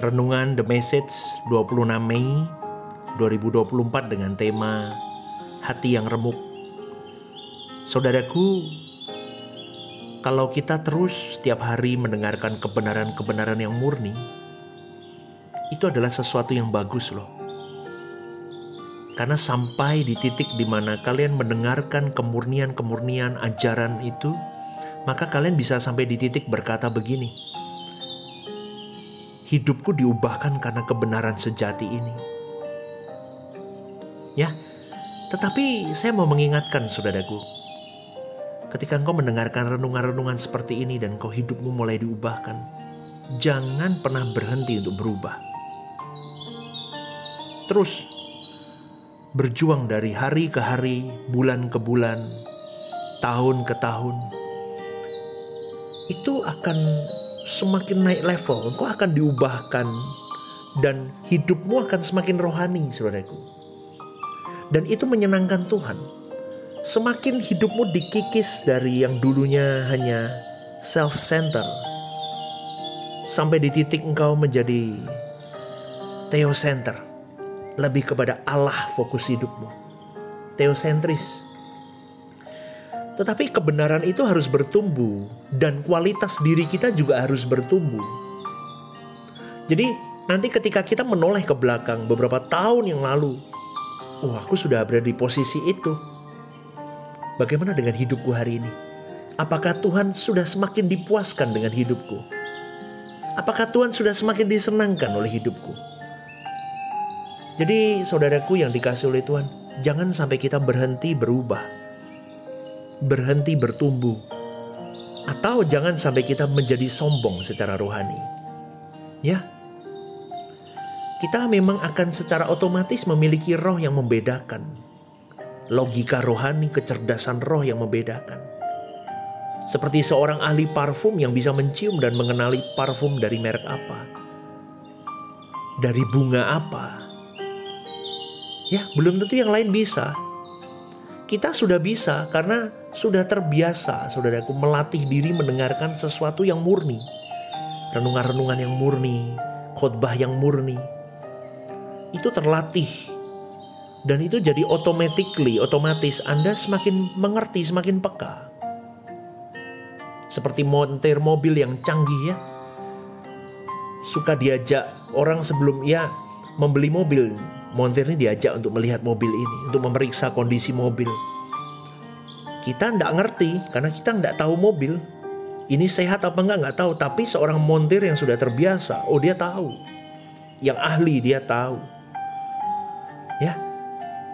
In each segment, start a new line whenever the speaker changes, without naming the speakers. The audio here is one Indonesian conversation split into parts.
Renungan The Message 26 Mei 2024 dengan tema Hati yang Remuk. Saudaraku, kalau kita terus setiap hari mendengarkan kebenaran-kebenaran yang murni, itu adalah sesuatu yang bagus loh. Karena sampai di titik di mana kalian mendengarkan kemurnian-kemurnian ajaran itu, maka kalian bisa sampai di titik berkata begini, hidupku diubahkan karena kebenaran sejati ini. Ya, tetapi saya mau mengingatkan saudaraku, ketika engkau mendengarkan renungan-renungan seperti ini dan kau hidupmu mulai diubahkan, jangan pernah berhenti untuk berubah. Terus berjuang dari hari ke hari, bulan ke bulan, tahun ke tahun. Itu akan semakin naik level, engkau akan diubahkan dan hidupmu akan semakin rohani, saudaraku. Dan itu menyenangkan Tuhan. Semakin hidupmu dikikis dari yang dulunya hanya self-center, sampai di titik engkau menjadi theocenter, lebih kepada Allah fokus hidupmu, theosentris. Tetapi kebenaran itu harus bertumbuh dan kualitas diri kita juga harus bertumbuh. Jadi nanti ketika kita menoleh ke belakang beberapa tahun yang lalu, aku sudah berada di posisi itu. Bagaimana dengan hidupku hari ini? Apakah Tuhan sudah semakin dipuaskan dengan hidupku? Apakah Tuhan sudah semakin disenangkan oleh hidupku? Jadi saudaraku yang dikasihi oleh Tuhan, jangan sampai kita berhenti berubah, berhenti bertumbuh, atau jangan sampai kita menjadi sombong secara rohani. Ya, kita memang akan secara otomatis memiliki roh yang membedakan, logika rohani, kecerdasan roh yang membedakan. Seperti seorang ahli parfum yang bisa mencium dan mengenali parfum dari merek apa, dari bunga apa. Ya, belum tentu yang lain bisa. Kita sudah bisa karena sudah terbiasa, saudaraku, melatih diri mendengarkan sesuatu yang murni. Renungan-renungan yang murni, khotbah yang murni. Itu terlatih. Dan itu jadi otomatis Anda semakin mengerti, semakin peka. Seperti montir mobil yang canggih ya. Suka diajak orang sebelum membeli mobil, montir ini diajak untuk melihat mobil ini, untuk memeriksa kondisi mobil. Kita tidak ngerti karena kita tidak tahu mobil ini sehat apa enggak tahu. Tapi seorang montir yang sudah terbiasa, dia tahu. Yang ahli dia tahu. Ya,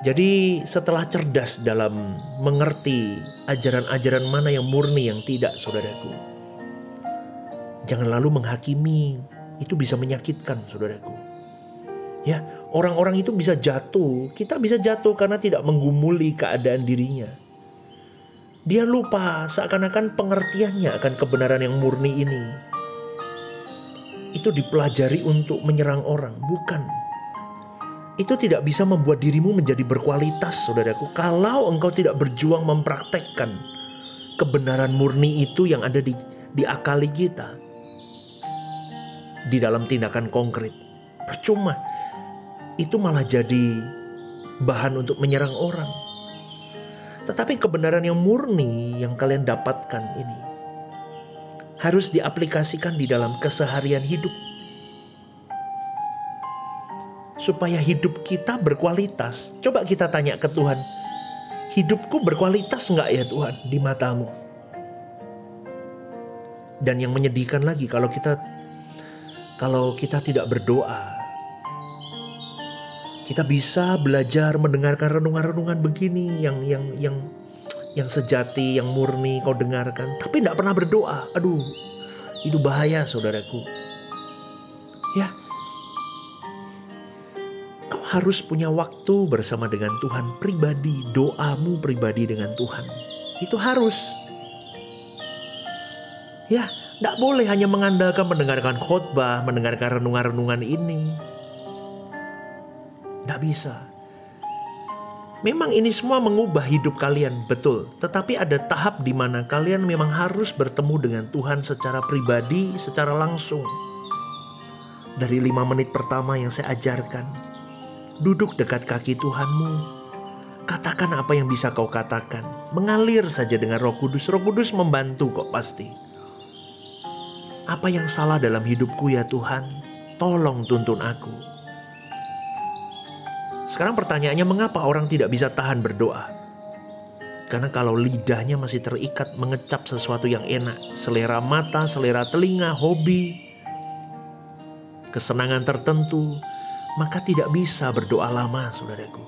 jadi setelah cerdas dalam mengerti ajaran-ajaran mana yang murni, yang tidak, saudaraku, jangan lalu menghakimi. Itu bisa menyakitkan, saudaraku. Ya, orang-orang itu bisa jatuh. Kita bisa jatuh karena tidak menggumuli keadaan dirinya. Dia lupa seakan-akan pengertiannya akan kebenaran yang murni ini itu dipelajari untuk menyerang orang. Bukan. Itu tidak bisa membuat dirimu menjadi berkualitas, saudaraku, kalau engkau tidak berjuang mempraktekkan kebenaran murni itu yang ada di akali kita di dalam tindakan konkret. Percuma. Itu malah jadi bahan untuk menyerang orang. Tetapi kebenaran yang murni yang kalian dapatkan ini harus diaplikasikan di dalam keseharian hidup. Supaya hidup kita berkualitas. Coba kita tanya ke Tuhan, hidupku berkualitas enggak ya Tuhan di matamu? Dan yang menyedihkan lagi kalau kita tidak berdoa. Kita bisa belajar mendengarkan renungan-renungan begini yang sejati, yang murni kau dengarkan, tapi tidak pernah berdoa. Aduh, itu bahaya, saudaraku. Ya, kau harus punya waktu bersama dengan Tuhan pribadi, doamu pribadi dengan Tuhan. Itu harus. Ya, tidak boleh hanya mengandalkan mendengarkan khotbah, mendengarkan renungan-renungan ini. Tidak bisa. Memang ini semua mengubah hidup kalian, betul. Tetapi ada tahap di mana kalian memang harus bertemu dengan Tuhan secara pribadi, secara langsung. Dari 5 menit pertama yang saya ajarkan, duduk dekat kaki Tuhanmu. Katakan apa yang bisa kau katakan. Mengalir saja dengan Roh Kudus. Roh Kudus membantu kok pasti. Apa yang salah dalam hidupku ya Tuhan? Tolong tuntun aku. Sekarang pertanyaannya, mengapa orang tidak bisa tahan berdoa? Karena kalau lidahnya masih terikat mengecap sesuatu yang enak, selera mata, selera telinga, hobi, kesenangan tertentu, maka tidak bisa berdoa lama, saudaraku.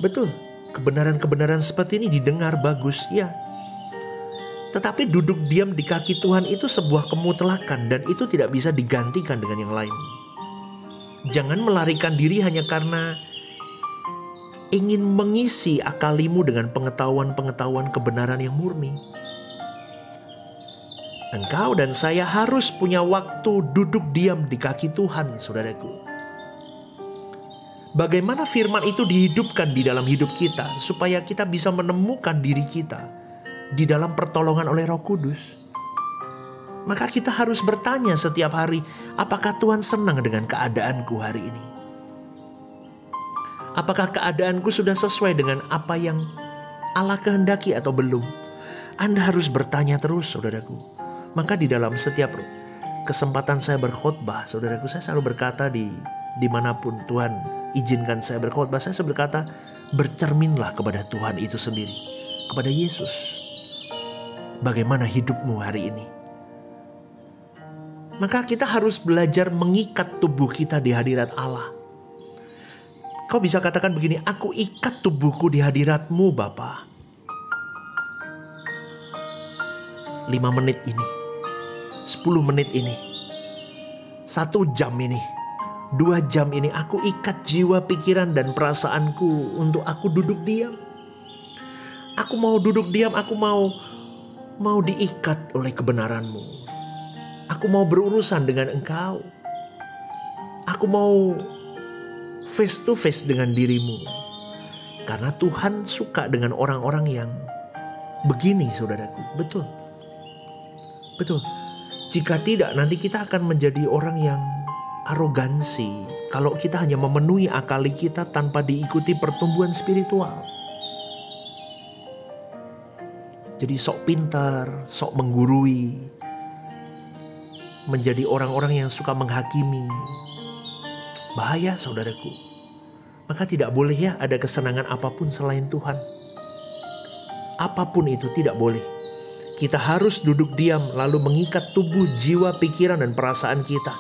Betul, kebenaran-kebenaran seperti ini didengar bagus, ya. Tetapi duduk diam di kaki Tuhan itu sebuah kemutlakan dan itu tidak bisa digantikan dengan yang lain. Jangan melarikan diri hanya karena ingin mengisi akalimu dengan pengetahuan-pengetahuan kebenaran yang murni. Engkau dan saya harus punya waktu duduk diam di kaki Tuhan, saudaraku. Bagaimana firman itu dihidupkan di dalam hidup kita supaya kita bisa menemukan diri kita di dalam pertolongan oleh Roh Kudus. Maka kita harus bertanya setiap hari, apakah Tuhan senang dengan keadaanku hari ini? Apakah keadaanku sudah sesuai dengan apa yang Allah kehendaki atau belum? Anda harus bertanya terus, saudaraku. Maka di dalam setiap kesempatan saya berkhotbah, saudaraku, saya selalu berkata dimanapun Tuhan izinkan saya berkhotbah, saya berkata, bercerminlah kepada Tuhan itu sendiri, kepada Yesus. Bagaimana hidupmu hari ini? Maka kita harus belajar mengikat tubuh kita di hadirat Allah. Kau bisa katakan begini, aku ikat tubuhku di hadirat-Mu Bapa. 5 menit ini, 10 menit ini, 1 jam ini, 2 jam ini, aku ikat jiwa, pikiran, dan perasaanku untuk aku duduk diam. Aku mau duduk diam, aku mau diikat oleh kebenaran-Mu. Aku mau berurusan dengan Engkau. Aku mau face to face dengan diri-Mu. Karena Tuhan suka dengan orang-orang yang begini, saudaraku. Betul. Betul. Jika tidak, nanti kita akan menjadi orang yang arogansi kalau kita hanya memenuhi akal kita tanpa diikuti pertumbuhan spiritual. Jadi sok pintar, sok menggurui, menjadi orang-orang yang suka menghakimi. Bahaya, saudaraku. Maka tidak boleh ya ada kesenangan apapun selain Tuhan. Apapun itu tidak boleh. Kita harus duduk diam lalu mengikat tubuh, jiwa, pikiran, dan perasaan kita.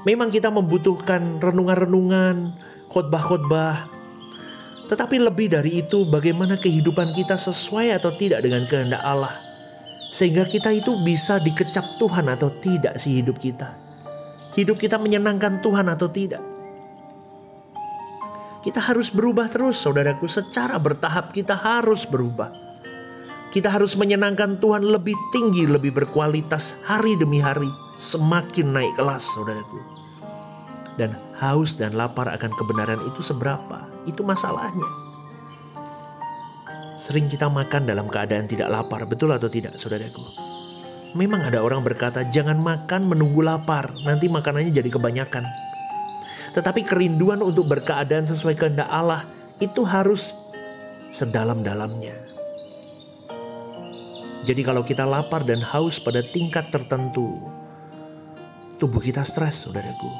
Memang kita membutuhkan renungan-renungan, khotbah-khotbah. Tetapi lebih dari itu, bagaimana kehidupan kita sesuai atau tidak dengan kehendak Allah. Sehingga kita itu bisa dikecap Tuhan atau tidak si hidup kita. Hidup kita menyenangkan Tuhan atau tidak. Kita harus berubah terus, saudaraku. Secara bertahap kita harus berubah. Kita harus menyenangkan Tuhan lebih tinggi, lebih berkualitas hari demi hari. Semakin naik kelas, saudaraku. Dan haus dan lapar akan kebenaran itu seberapa? Itu masalahnya. Sering kita makan dalam keadaan tidak lapar, betul atau tidak, saudaraku? Memang ada orang berkata, jangan makan menunggu lapar, nanti makanannya jadi kebanyakan. Tetapi kerinduan untuk berkeadaan sesuai kehendak Allah itu harus sedalam-dalamnya. Jadi kalau kita lapar dan haus pada tingkat tertentu, tubuh kita stres, saudaraku.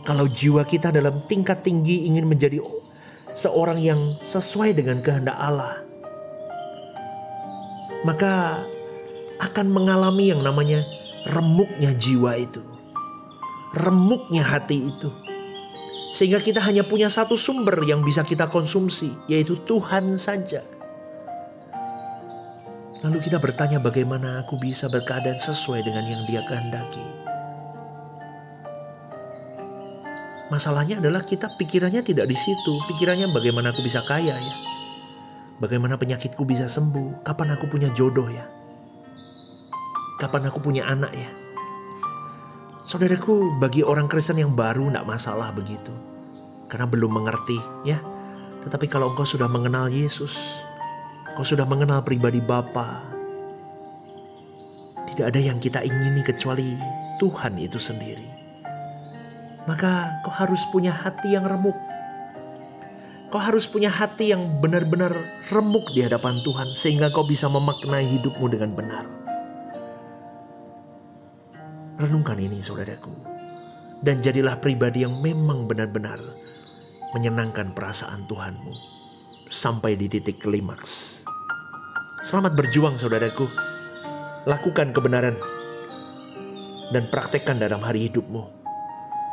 Kalau jiwa kita dalam tingkat tinggi ingin menjadi seorang yang sesuai dengan kehendak Allah, maka akan mengalami yang namanya remuknya jiwa itu, remuknya hati itu. Sehingga kita hanya punya satu sumber yang bisa kita konsumsi, yaitu Tuhan saja. Lalu kita bertanya, bagaimana aku bisa berkeadaan sesuai dengan yang Dia kehendaki? Masalahnya adalah kita pikirannya tidak di situ. Pikirannya bagaimana aku bisa kaya ya? Bagaimana penyakitku bisa sembuh? Kapan aku punya jodoh ya? Kapan aku punya anak ya? Saudaraku, bagi orang Kristen yang baru tidak masalah begitu. Karena belum mengerti ya. Tetapi kalau engkau sudah mengenal Yesus, engkau sudah mengenal pribadi Bapa, tidak ada yang kita ingini kecuali Tuhan itu sendiri. Maka kau harus punya hati yang remuk. Kau harus punya hati yang benar-benar remuk di hadapan Tuhan, sehingga kau bisa memaknai hidupmu dengan benar. Renungkan ini saudaraku, dan jadilah pribadi yang memang benar-benar menyenangkan perasaan Tuhanmu sampai di titik klimaks. Selamat berjuang saudaraku. Lakukan kebenaran dan praktekkan dalam hari hidupmu.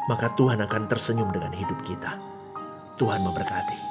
Maka Tuhan akan tersenyum dengan hidup kita. Tuhan memberkati.